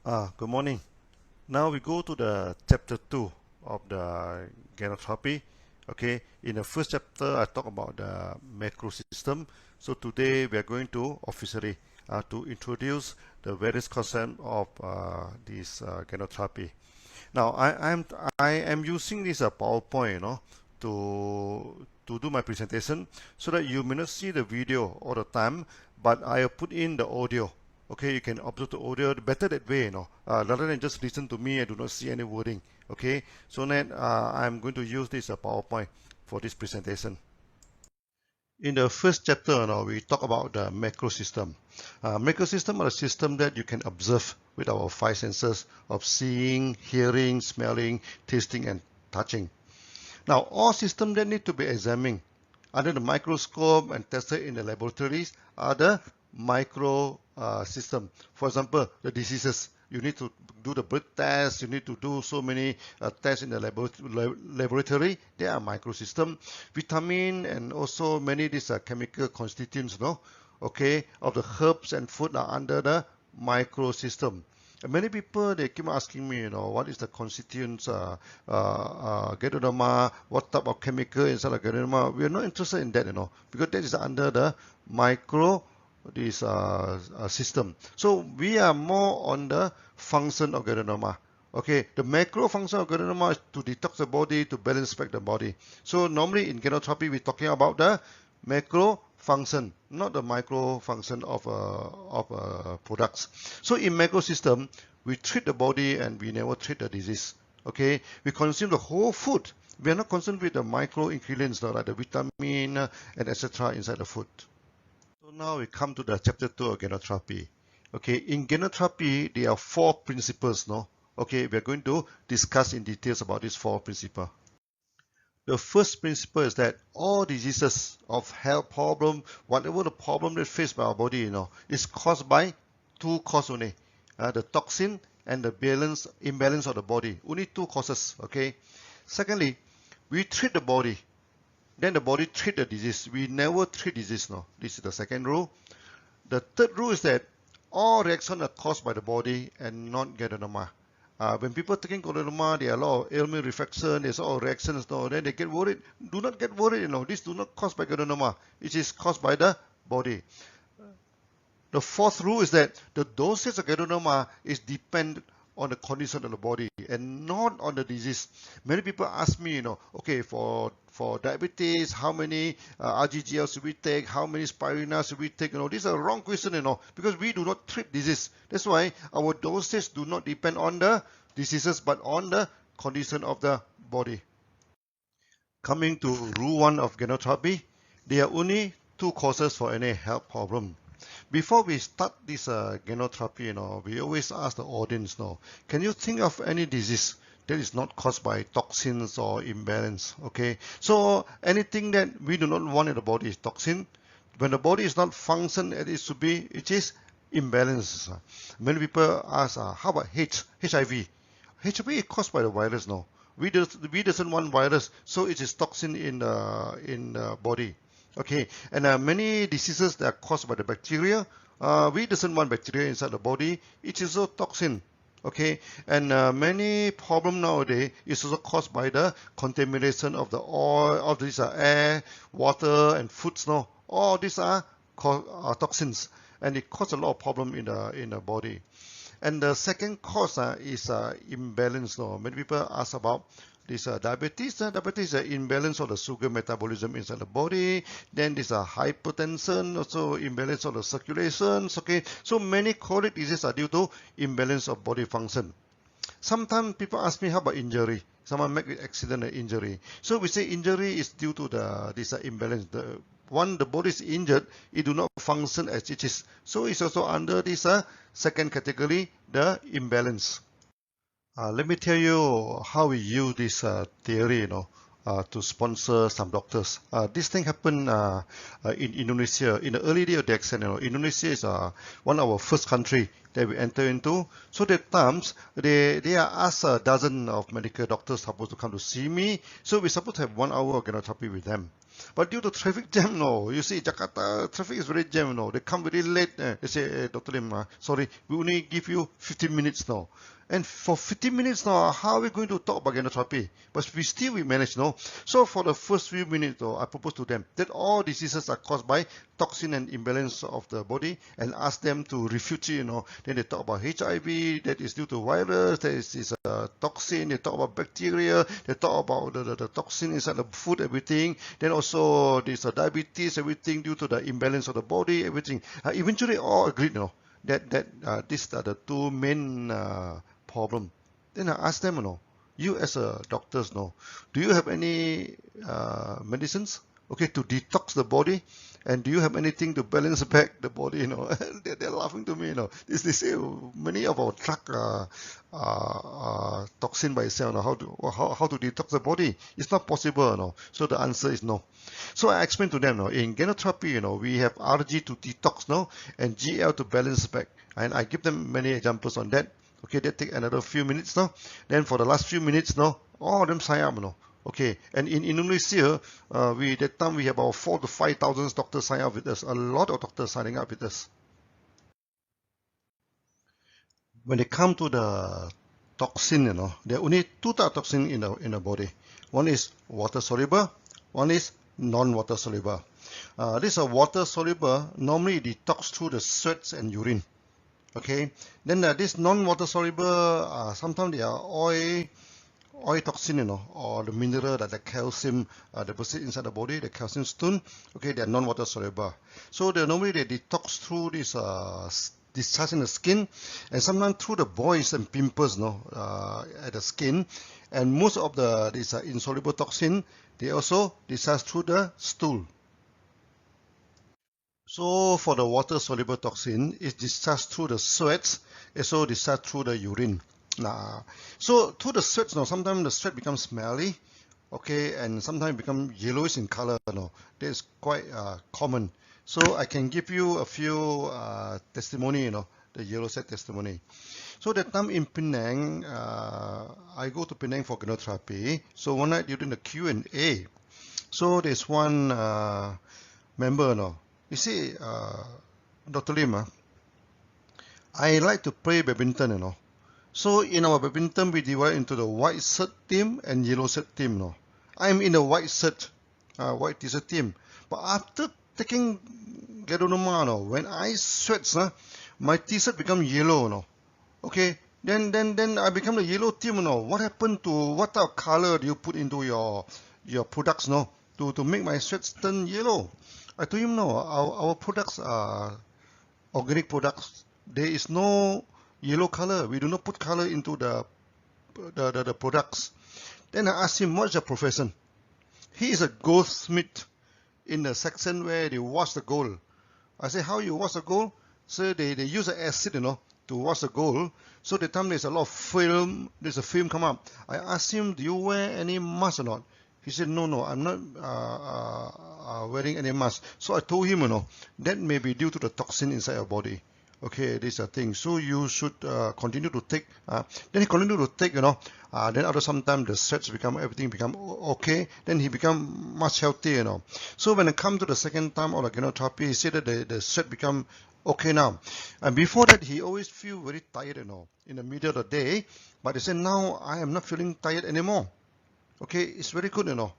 Good morning. Now we go to the chapter 2 of the genotropy. Okay, in the first chapter, I talk about the macro system. So today we are going to officially to introduce the various concepts of this genotropy. Now I am using this PowerPoint, to do my presentation so that you may not see the video all the time, but I have put in the audio. Okay, you can observe the audio better that way, rather than just listen to me and do not see any wording. Okay, so then I'm going to use this PowerPoint for this presentation. In the first chapter, we talk about the macro system. Macro system are a system that you can observe with our five senses of seeing, hearing, smelling, tasting, and touching. Now, all systems that need to be examined under the microscope and tested in the laboratories are the micro system. For example, the diseases. You need to do the blood test. You need to do so many tests in the laboratory. They are microsystem. Vitamin and also many of these chemical constituents, okay, of the herbs and food are under the microsystem. Many people, they keep asking me, what is the constituents, Ganoderma, what type of chemical inside the Ganoderma. We are not interested in that, because that is under the micro system. So we are more on the function of Ganoderma. Okay, the macro function of Ganoderma is to detox the body, to balance back the body. So normally in genotropy, we're talking about the macro function, not the micro function of products. So in macro system, we treat the body and we never treat the disease. Okay, we consume the whole food. We are not concerned with the micro ingredients like the vitamin and etc. inside the food. So now we come to the chapter 2 of genotropy. Okay, in genotropy, there are 4 principles. Okay, we are going to discuss in details about these 4 principles. The first principle is that all diseases of health problem, whatever the problem that faced by our body, is caused by 2 causes only. The toxin and the imbalance of the body. Only 2 causes, okay? Secondly, we treat the body. Then the body treat the disease. We never treat disease, This is the second rule. The third rule is that all reactions are caused by the body and not Ganoderma. When people taking Ganoderma, there are a lot of ailment reflection, there's all reactions, then they get worried. Do not get worried, This do not caused by Ganoderma. It is caused by the body. The fourth rule is that the dosage of Ganoderma is dependent on the condition of the body and not on the disease. Many people ask me, okay, for diabetes, how many RGGL should we take? How many spirulina should we take? These are wrong questions, because we do not treat disease. That's why our dosage do not depend on the diseases, but on the condition of the body. Coming to rule 1 of genotropy, there are only 2 causes for any health problem. Before we start this genotropy, we always ask the audience, can you think of any disease that is not caused by toxins or imbalance? Okay, so anything that we do not want in the body is toxin. When the body is not function as it should be, it is imbalance. Many people ask, how about HIV? HIV is caused by the virus, We doesn't want virus, so it is toxin in the body. Okay, and many diseases that are caused by the bacteria, we doesn't want bacteria inside the body. It is also toxin. Okay, and many problem nowadays is also caused by the contamination of the oil, of these air, water, and foods. All these are toxins, and it causes a lot of problem in the body. And the second cause is imbalance. Many people ask about this diabetes. Diabetes is an imbalance of the sugar metabolism inside the body. Then this hypertension, also imbalance of the circulations. Okay, so many chronic diseases are due to imbalance of body function. Sometimes people ask me, how about injury? Someone make an accident or injury. So we say injury is due to this imbalance. The body is injured, it do not function as it is. So it's also under this second category, the imbalance. Let me tell you how we use this theory, to sponsor some doctors. This thing happened in Indonesia in the early day of the accent. Indonesia is one of our first country that we enter into. So at times they are asked a dozen of medical doctors supposed to come to see me. So we're supposed to have 1 hour of genotropy with them. But due to traffic jam, no. You see, Jakarta traffic is very jam, no. They come very late. They say, Dr. Lim, sorry, we only give you 15 minutes now. And for 15 minutes now, how are we going to talk about gynotherapy? But we manage, no. So for the first few minutes, though, I propose to them that all diseases are caused by toxin and imbalance of the body, and ask them to refute it, you know. Then they talk about HIV, that is due to virus, that is toxin. They talk about bacteria. They talk about the toxin inside the food, everything. Then also there's diabetes, everything due to the imbalance of the body, everything. Eventually, all agreed, you know, that these are the two main problem. Then I ask them, you know, you as a doctors, know, do you have any medicines, okay, to detox the body? And do you have anything to balance back the body, you know? They're laughing to me, you know. They say many of our drug toxin by itself, you know, how to detox the body. It's not possible, you know. So the answer is no. So I explained to them, you know, in gynotherapy, you know, we have RG to detox, no, and GL to balance back. And I give them many examples on that. Okay, that take another few minutes now. Then for the last few minutes now, all of them sign up, you know. Okay, and in Indonesia, that time we have about 4,000 to 5,000 doctors sign up with us. A lot of doctors signing up with us. When they come to the toxin, you know, there are only two types of toxin in the body. One is water soluble, one is non-water soluble. This water soluble normally detox through the sweats and urine. Okay, then this non-water soluble, sometimes they are oil toxin, you know, or the mineral that the calcium deposit inside the body, the calcium stone. Okay, they are non-water soluble. So normally they detox through this discharge in the skin, and sometimes through the boils and pimples, no, at the skin. And most of this insoluble toxin, they also discharge through the stool. So for the water soluble toxin, it's discharged through the sweats, also discharged through the urine. So through the sweats, you know, sometimes the sweat becomes smelly, okay, and sometimes become yellowish in color, you know. That is quite common. So I can give you a few testimony, you know, the yellow set testimony. So that time in Penang, I go to Penang for gynotherapy. So one night during the Q&A, so there's one member, you know, you see, Dr. Lim, I like to play badminton, you know. So in our badminton, we divide into the white shirt team and yellow shirt team, you know. I'm in the white shirt, white t-shirt team. But after taking Gadonoma, you know, when I sweat, my t-shirt become yellow, you know. Okay, then I become the yellow team, you know. What happened to, what type of color do you put into your products, no, to make my sweats turn yellow? I told him, no, our products are organic products. There is no yellow color. We do not put color into the products. Then I asked him, what's your profession? He is a goldsmith in the section where they wash the gold. I said, how you wash the gold? So they use an acid, you know, to wash the gold. So the time there's a lot of film, there's a film come up. I asked him, do you wear any mask or not? He said, no, I'm not wearing any mask. So I told him, you know, that may be due to the toxin inside your body. Okay, this is a thing. So you should continue to take. Then he continued to take, you know. Then after some time, the sweats everything become okay. Then he become much healthier, you know. So when it come to the second time of the gynotherapy, he said that the sweat become okay now. And before that, he always feel very tired, you know, in the middle of the day. But he said, now I am not feeling tired anymore. Okay, it's very good, you know.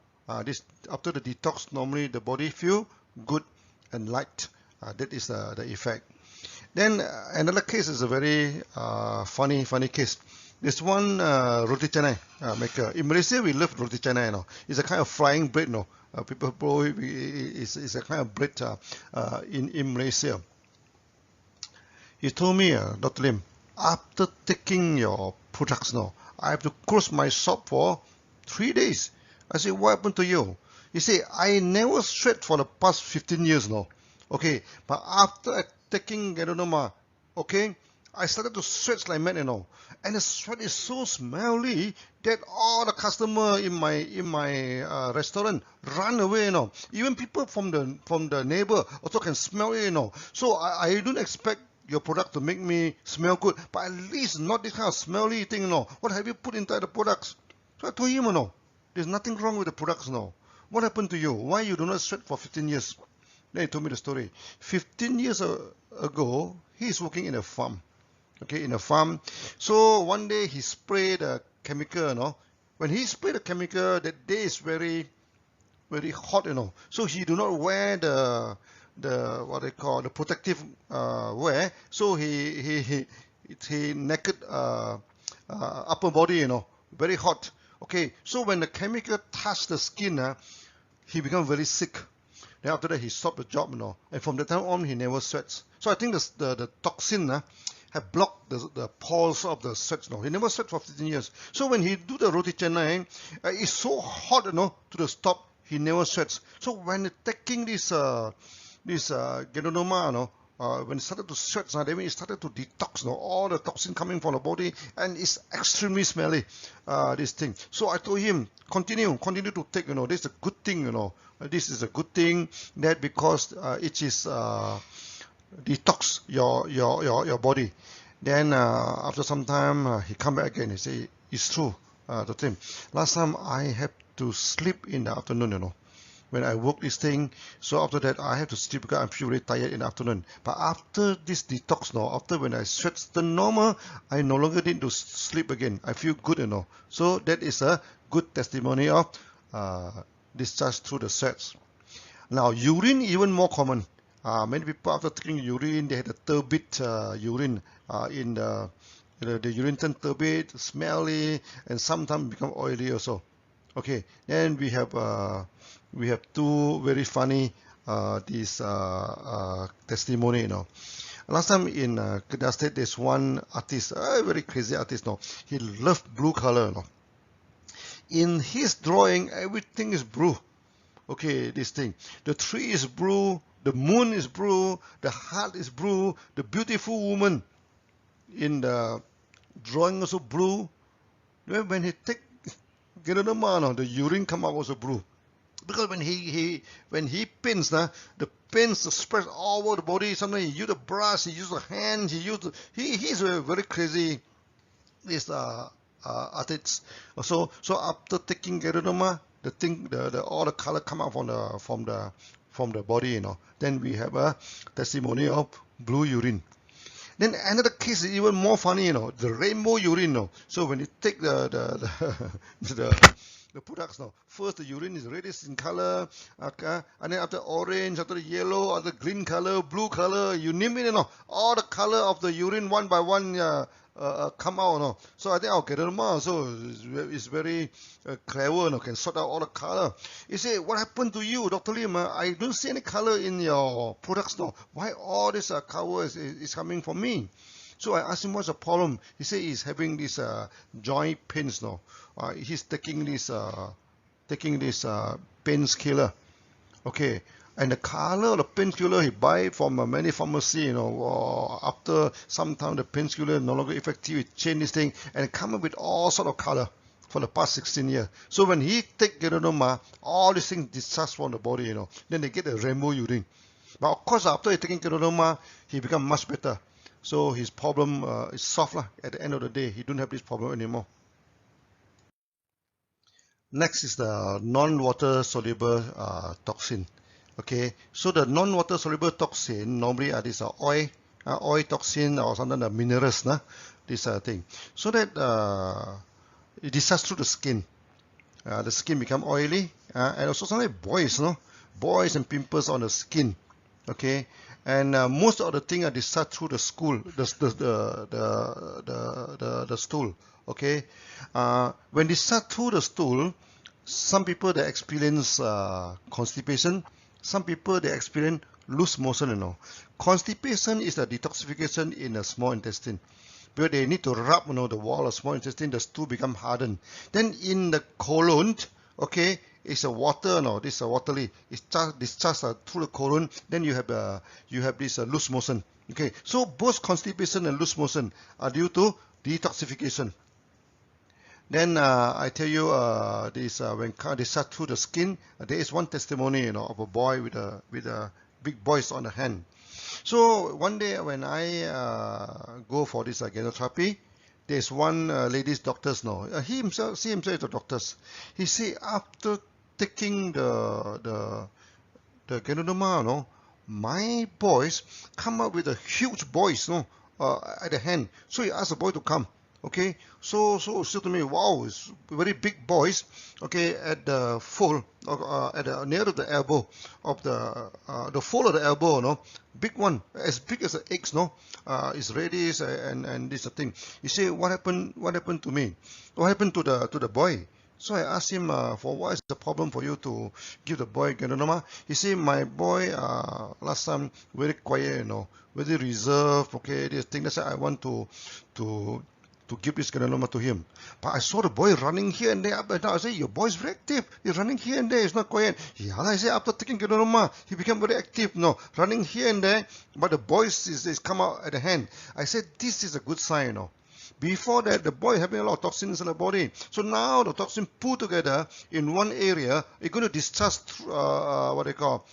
This after the detox, normally the body feel good and light. That is the effect. Then another case is a very funny case. There's one roti canai maker. In Malaysia, we love roti canai, you know. It's a kind of frying bread, you know. People probably, it's a kind of bread in Malaysia. He told me, Dr. Lim, after taking your products now, I have to close my shop for 3 days. I said, what happened to you? He said, I never sweat for the past 15 years now. Okay, but after taking Gadonoma, okay, I started to sweat like mad, you know. And the sweat is so smelly that all the customer in my restaurant run away, you know. Even people from the neighbor also can smell it, you know. So I don't expect your product to make me smell good, but at least not this kind of smelly thing, you know. What have you put inside the products? So I told him, you know, there's nothing wrong with the products, you know. what happened to you? Why you do not sweat for 15 years? Then he told me the story. 15 years ago, he is working in a farm. Okay, in a farm. So one day he sprayed a chemical, When he sprayed the chemical, that day is very, very hot, So he do not wear the what they call the protective wear. So he naked upper body, very hot. Okay, so when the chemical touched the skin, he become very sick. Then after that he stopped the job, And from that time on he never sweats. So I think the toxin have blocked the pores of the sweats. He never sweat for 15 years. So when he do the roti canai, it's so hot, to the stop. He never sweats. So when taking this Ganoderma, when it started to sweat, that means it started to detox, all the toxin coming from the body, and it's extremely smelly, this thing. So I told him, continue to take, this is a good thing, This is a good thing, that because it is detox your body. Then after some time, he come back again. He say, it's true, to him. Last time I have to sleep in the afternoon, when I work this thing. So after that, I have to sleep because I feel very tired in the afternoon. But after this detox, after when I sweat the normal, I no longer need to sleep again. I feel good, So that is a good testimony of discharge through the sweats. Now, urine even more common. Many people after taking urine, they had a turbid urine in the urine turn turbid, smelly, and sometimes become oily also. Okay, then we have two very funny this testimony. Last time in Kedah State, there's one artist, a very crazy artist. He loved blue color. In his drawing, everything is blue. Okay, this thing. The tree is blue, the moon is blue, the heart is blue, the beautiful woman in the drawing also blue. When he take Ganoderma, the urine come out also blue. Because when he paints, the paints spread all over the body. Sometimes he use the brush, he use the hand, he's a very crazy this artist. So after taking Ganoderma, all the color come out from the body, Then we have a testimony of blue urine. Then another case is even more funny, the rainbow urine. So when you take the products, first the urine is reddish in color, and then after orange, after the yellow, after green color, blue color, you name it, all the color of the urine one by one come out. So I think our Ganoderma is very clever, can sort out all the color. You say, what happened to you, Dr. Lim? I don't see any color in your products. Why all this color is coming from me? So I asked him what's the problem. He said he's having this joint pains. He's taking this painkiller. Okay. And the color of the painkiller he buy from many pharmacy, after some time the painkiller no longer effective, it change this thing and come up with all sort of color for the past 16 years. So when he take Ganoderma, all these things discharge from the body, then they get a rainbow urine. But of course, after he taking Ganoderma, he become much better. So his problem is solved at the end of the day. He don't have this problem anymore. Next is the non-water soluble toxin. Okay, so the non-water soluble toxin normally are this oil toxin or sometimes the minerals, this thing. So that it discharges through the skin. The skin become oily, and also sometimes boils and pimples on the skin. Okay, and most of the things are discharged through the stool. The stool. Okay, when discharged through the stool, some people they experience constipation. Some people they experience loose motion. Constipation is the detoxification in the small intestine. Because they need to rub the wall of small intestine, the stool become hardened. Then in the colon, okay, it's a water, this is a watery. It's discharged through the colon. Then you have this loose motion. Okay, so both constipation and loose motion are due to detoxification. Then I tell you this when discharged through the skin, there is one testimony of a boy with a big boils on the hand. So one day when I go for this gynotherapy, there's one lady's doctor. He himself is a doctor. He say after taking the granuloma, no, my boys come up with a huge boys, no, at the hand. So he asked the boy to come. Okay, so to me, wow, it's very big boys. Okay, at the fold, at the near to the elbow of the fold of the elbow, no, big one, as big as the eggs, no, is reddish and this thing. You say, what happened? What happened to me? What happened to the boy? So I asked him, for what is the problem for you to give the boy granuloma? He said, my boy last time very quiet, you know, very reserved. Okay, this thing. That's why I want to give this granuloma to him. But I saw the boy running here and there up and down. I said, your boy's very active. He's running here and there. He's not quiet. Yeah, I said, after taking granuloma, he became very active. No, running here and there. But the boy is come out at the hand. I said, this is a good sign, you know. Before that, the boy having a lot of toxins in the body. So now the toxin put together in one area, it's going to discharge what they call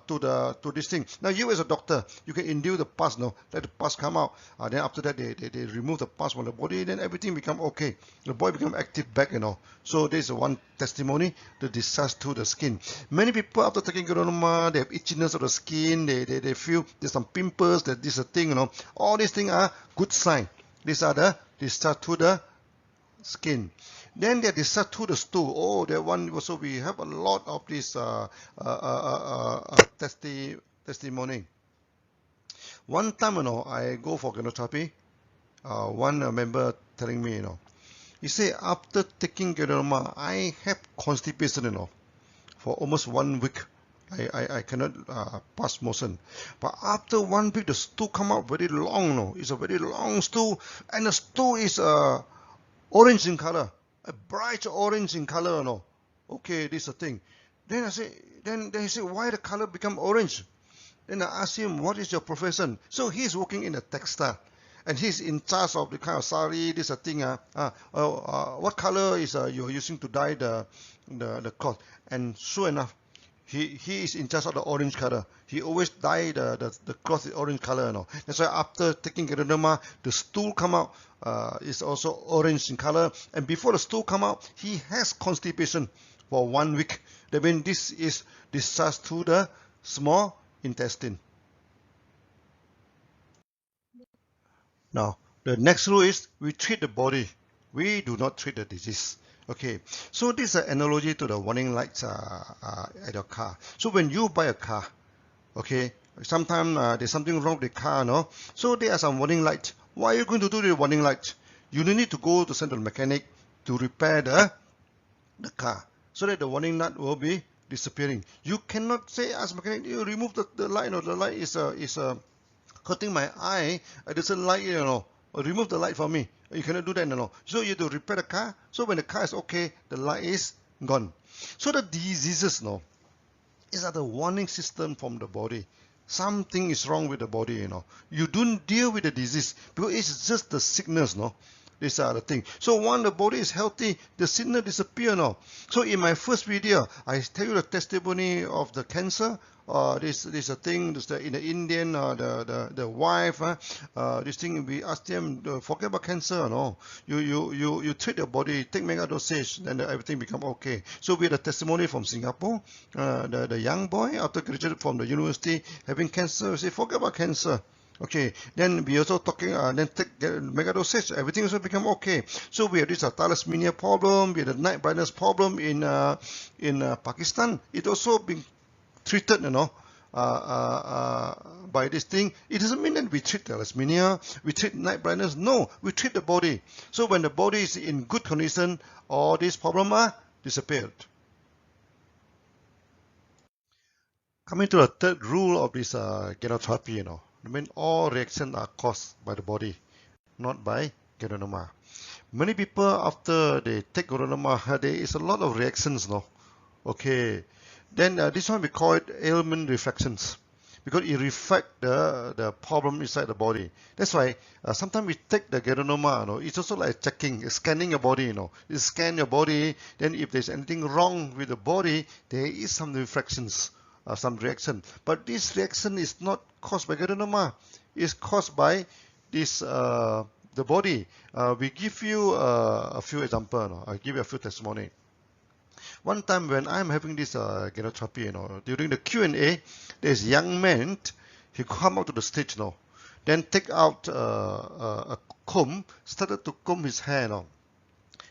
to this thing. Now you as a doctor, you can induce the pus, no, let the pus come out. Then after that, they remove the pus from the body. Then everything become okay. The boy become active back, you know. So this is one testimony, the discharge to the skin. Many people after taking granuloma, they have itchiness of the skin. They feel there's some pimples. That this a thing, you know. All these things are good sign. These are the discharge to the skin. Then they discharge to the stool. Oh, that one also we have a lot of this testimony. One time, you know, I go for granotherapy. One member telling me, you know, he say after taking granuloma, I have constipation, you know, for almost 1 week. I cannot pass motion. But after 1 week, the stool come out very long, no? It's a very long stool, and the stool is orange in color, a bright orange in color, no? Okay, this is the thing. Then I say, then he say, why the color become orange? Then I ask him, what is your profession? So he's working in a textile, and he's in charge of the kind of sari, this thing. What color is you're using to dye the cloth? And sure enough, he is in charge of the orange color. He always dye the cloth in orange color, you know. That's why after taking granuloma, the stool come out is also orange in color. And before the stool come out, he has constipation for 1 week. That means this is discharged to the small intestine. Now, the next rule is we treat the body. We do not treat the disease. Okay, so this is an analogy to the warning lights at your car. So when you buy a car, okay, sometimes there's something wrong with the car, no? So there are some warning lights. What are you going to do with the warning lights? You need to go to send the mechanic to repair the car so that the warning light will be disappearing. You cannot say as mechanic, you remove the light, no, the light is hurting my eye. It doesn't like, you know, remove the light for me. You cannot do that, no. So you have to repair the car. So when the car is okay, the light is gone. So the diseases, no, is the warning system from the body. Something is wrong with the body, you know. You don't deal with the disease because it's just the sickness, no. These are the things. So when the body is healthy, the sickness disappear now. So in my first video, I tell you the testimony of the cancer. This is a thing. This in the Indian, the wife. This thing we ask them, forget about cancer. No, you treat your body, take mega dosage, and everything become okay. So we had a testimony from Singapore. The young boy after graduated from the university having cancer, say forget about cancer. Okay, then we also talking, then take mega dosage, everything also become okay. So we have this thalassemia problem, we have the night blindness problem in Pakistan. It also been treated, you know, by this thing. It doesn't mean that we treat thalassemia, we treat night blindness. No, we treat the body. So when the body is in good condition, all these problems are disappeared. Coming to the third rule of this granotherapy, you know. I mean, all reactions are caused by the body, not by granuloma. Many people after they take granuloma, there is a lot of reactions, no? Okay. Then this one we call it ailment reflections because it reflects the problem inside the body. That's why sometimes we take the granuloma, you know, it's also like checking, scanning your body, you know. You scan your body, then if there's anything wrong with the body, there is some reflections. Some reaction, but this reaction is not caused by granuloma. It's caused by this the body. We give you a few examples. No? I give you a few testimony. One time when I'm having this genotherapy, during the Q&A, there's young man, he come out to the stage, then take out a comb, started to comb his hair,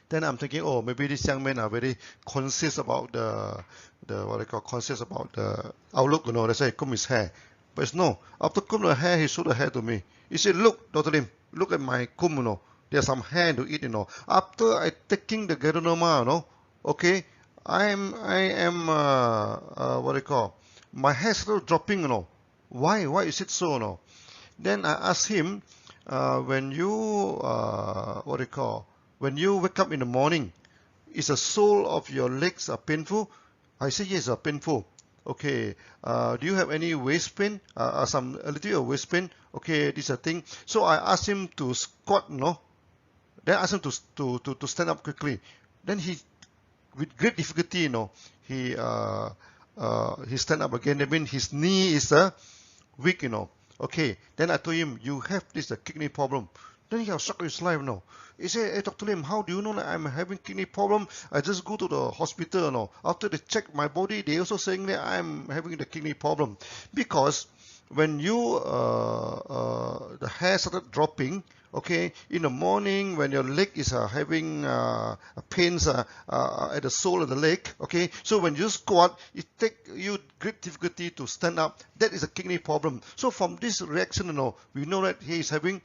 Then I'm thinking, oh, maybe these young men are very conscious about the what they call conscious about the outlook, That's why he comb his hair. But it's no. After comb the hair, he showed the hair to me. He said, look, Dr. Lim, look at my comb, There's some hair to eat, After I taking the geronoma, okay, I am what they call, my hair started dropping, Why? Why is it so, Then I asked him, when you what they call, when you wake up in the morning, is the sole of your legs painful? I said yes, painful. Okay. Do you have any waist pain? A little bit of waist pain. Okay, this is a thing. So I asked him to squat, Then I asked him to stand up quickly. Then he, with great difficulty, he stand up again. That means his knee is weak, Okay. Then I told him, you have this kidney problem. Then he was shocked with his life, He said, hey, Dr. Lim, how do you know that I'm having kidney problem? I just go to the hospital, After they check my body, they also saying that I'm having the kidney problem. Because when you, the hair started dropping, okay, in the morning when your leg is having pains at the sole of the leg, okay, so when you squat, it take you great difficulty to stand up. That is a kidney problem. So from this reaction, we know that he is having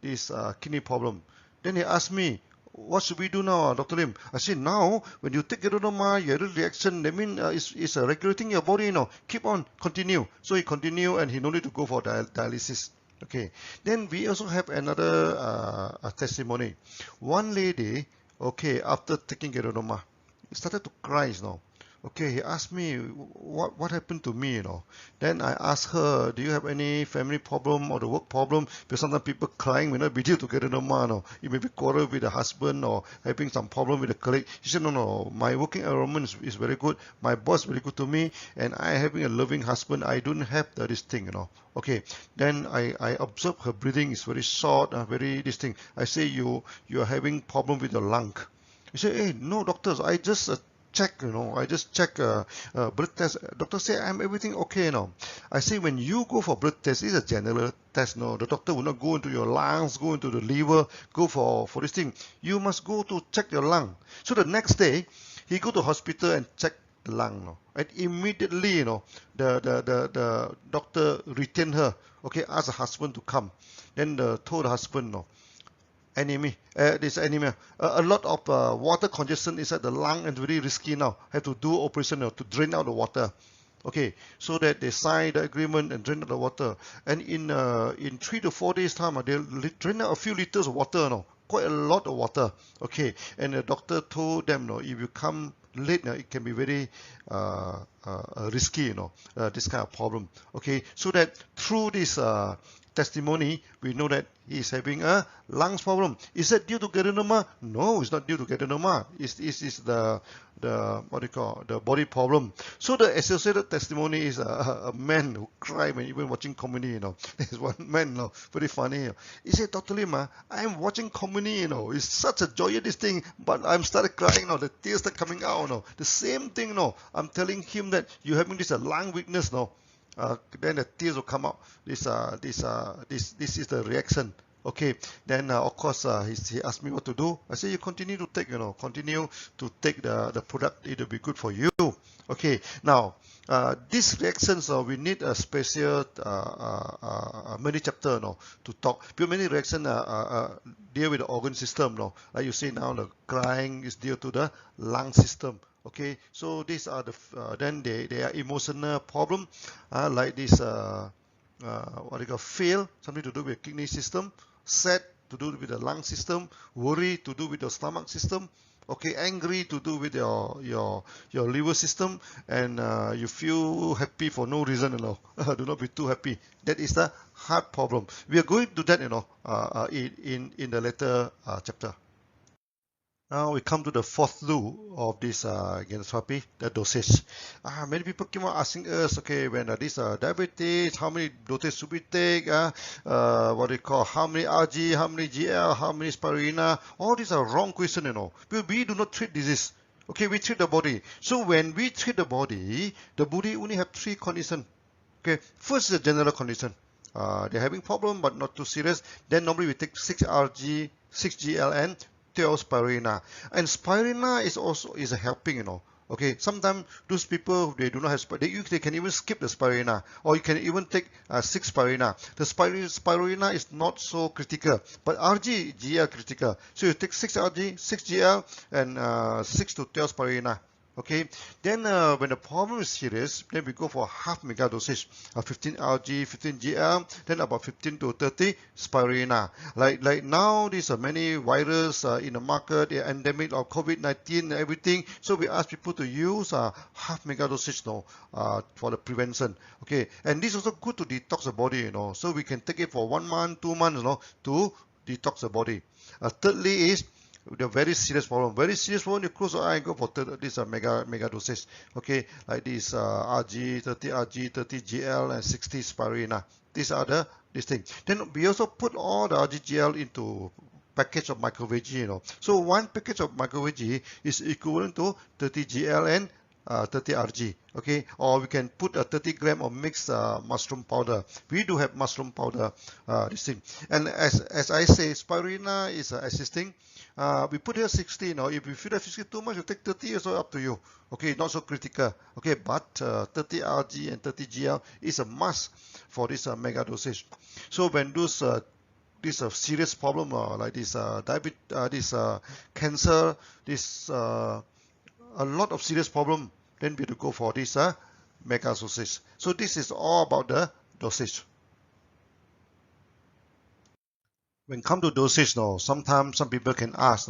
this kidney problem. Then he asked me, what should we do now, Dr. Lim? I said, now, when you take geronoma, you have a reaction, that means it's regulating your body, Keep on, continue. So he continued and he no need to go for dialysis. Okay. Then we also have another testimony. One lady, okay, after taking geronoma, started to cry, Okay, he asked me what happened to me, Then I asked her, do you have any family problem or the work problem? Because sometimes people crying may not be due to geronoma, It may be quarrel with the husband or having some problem with the colleague. She said, no, my working environment is very good. My boss is very good to me, and I having a loving husband. I don't have this thing, Okay. Then I observed her breathing is very short, very this thing. I say you are having problem with your lung. He said, hey, no, doctors, I just check, I just check blood test. Doctor say I'm everything okay now. I say when you go for blood test, it's a general test, The doctor will not go into your lungs, go into the liver, go for this thing. You must go to check your lung. So the next day, he go to hospital and check the lung, And immediately, the doctor retained her. Okay, asked the husband to come. Then told the husband, this anemia. A lot of water congestion inside the lung and very risky now. Have to do operation to drain out the water. Okay, so that they sign the agreement and drain out the water. And in 3 to 4 days time, they'll drain out a few liters of water, Quite a lot of water. Okay, and the doctor told them, if you come late, it can be very risky, this kind of problem. Okay, so that through this testimony, we know that he is having a lungs problem. Is that due to geronoma? No, it's not due to geronoma. It's the what do you call, the body problem. So the associated testimony is a man who cried when even watching comedy. There's one man, very funny. He said, Dr. Lim, I'm watching comedy. It's such a joyous this thing, but I'm started crying. The tears are coming out. The same thing. I'm telling him that you're having this lung weakness. Then the tears will come out. This is the reaction. Okay. Then of course he asked me what to do. I said you continue to take the product. It will be good for you. Okay. Now these reactions we need a special many chapter to talk. Because many reactions deal with the organ system. Like you see now, the crying is due to the lung system. Okay, so these are the then they are emotional problem, like this what they call fear, something to do with kidney system, sad to do with the lung system, worry to do with the stomach system, okay, angry to do with your liver system, and you feel happy for no reason, do not be too happy. That is the heart problem. We are going to that, in the later chapter. Now we come to the fourth law of this genotherapy, the dosage. Many people keep on asking us, okay, when this diabetes, how many dosage should we take? What do you call, how many RG, how many GL, how many spirulina? All these are wrong questions, Because we do not treat disease. Okay, we treat the body. So when we treat the body only have 3 conditions. Okay, first is a general condition. They're having problem but not too serious. Then normally we take 6Rg, 6Gl and 12 spirulina. And spirulina is also a helping, Okay, sometimes those people, they do not have they can even skip the spirulina, or you can even take 6 spirulina. The spirulina is not so critical, but Rg, Gl critical. So you take 6 Rg, 6 Gl, and 6 to 12 spirulina. Okay, then when the problem is serious, then we go for half mega dosage, 15 Rg, 15 Gl, then about 15 to 30 spirulina. Like now, there's many virus in the market, the endemic of COVID-19 and everything. So we ask people to use half mega dosage, for the prevention. Okay, and this is also good to detox the body, So we can take it for 1 month, 2 months, to detox the body. Thirdly is the very serious problem. Very serious problem, you close your eye and go for this mega dosage. Okay, like this Rg, 30 Rg, 30 Gl, and 60 spirulina. These are this thing. Then we also put all the RgGl into package of microveg. So one package of microveg is equivalent to 30 Gl and 30 Rg. Okay, or we can put a 30 gram of mixed mushroom powder. We do have mushroom powder, this thing. And as I say, spirulina is assisting. We put here 60. If you feel that 60 too much, you take 30, also up to you. Okay, not so critical. Okay, but 30 Rg and 30 Gl is a must for this mega dosage. So when those this serious problem like this diabetes, this cancer, this a lot of serious problem, then we have to go for this mega dosage. So this is all about the dosage. When come to dosage, sometimes some people can ask,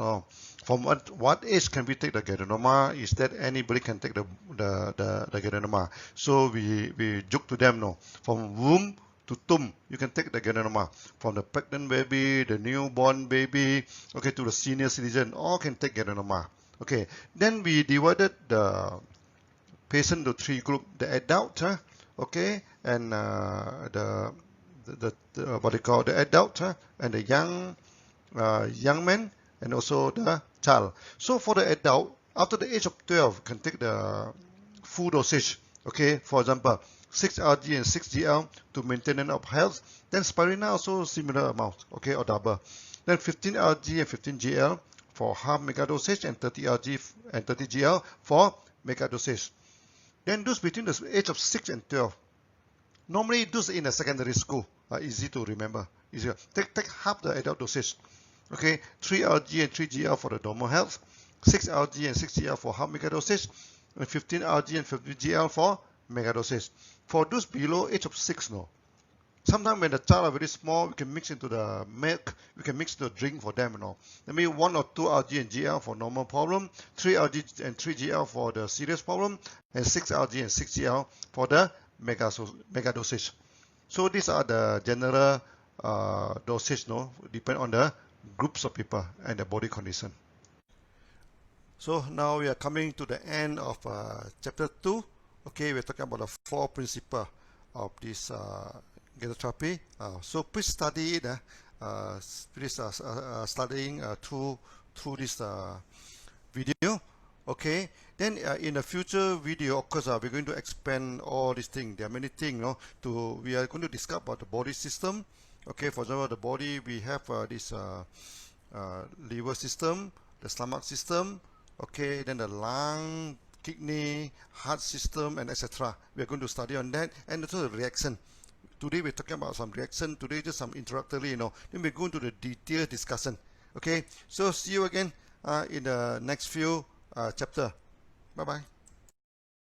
from what age can we take the ganoderma? Is that anybody can take the ganoderma? So we joke to them, from womb to tomb, you can take the ganoderma. From the pregnant baby, the newborn baby, okay, to the senior citizen, all can take ganoderma. Okay, then we divided the patient to 3 groups: the adult, okay, and the what they call the adult and the young man, and also the child. So for the adult, after the age of 12, can take the full dosage. Okay, for example, 6 Rg and 6 Gl to maintenance of health. Then spirulina also similar amount, okay, or double. Then 15 Rg and 15 Gl for half mega dosage, and 30 Rg and 30 Gl for mega dosage. Then those between the age of 6 and 12. Normally, those in a secondary school are easy to remember. Easier. Take half the adult dosage. Okay, 3 Rg and 3 Gl for the normal health, 6 Rg and 6 Gl for half mega dosage, and 15 Rg and 15 Gl for mega dosage. For those below age of 6, sometimes when the child are very small, we can mix into the milk, we can mix the drink for them, Maybe 1 or 2 Rg and Gl for normal problem, 3 Rg and 3 Gl for the serious problem, and 6 Rg and 6 Gl for the mega dosage. So these are the general dosage, depend on the groups of people and the body condition. So now we are coming to the end of chapter 2. Okay, we're talking about the 4 principles of this gynotherapy. So please study it. Please studying through this video. Okay, then in the future video, of course, we're going to expand all these things. There are many things, we are going to discuss about the body system. Okay, for example, the body, we have this liver system, the stomach system, okay, then the lung, kidney, heart system, and etc. We are going to study on that, and also the reaction. Today we're talking about some reaction. Today just some introductory, Then we're going to the detailed discussion. Okay, so see you again in the next few chapter. Bye bye.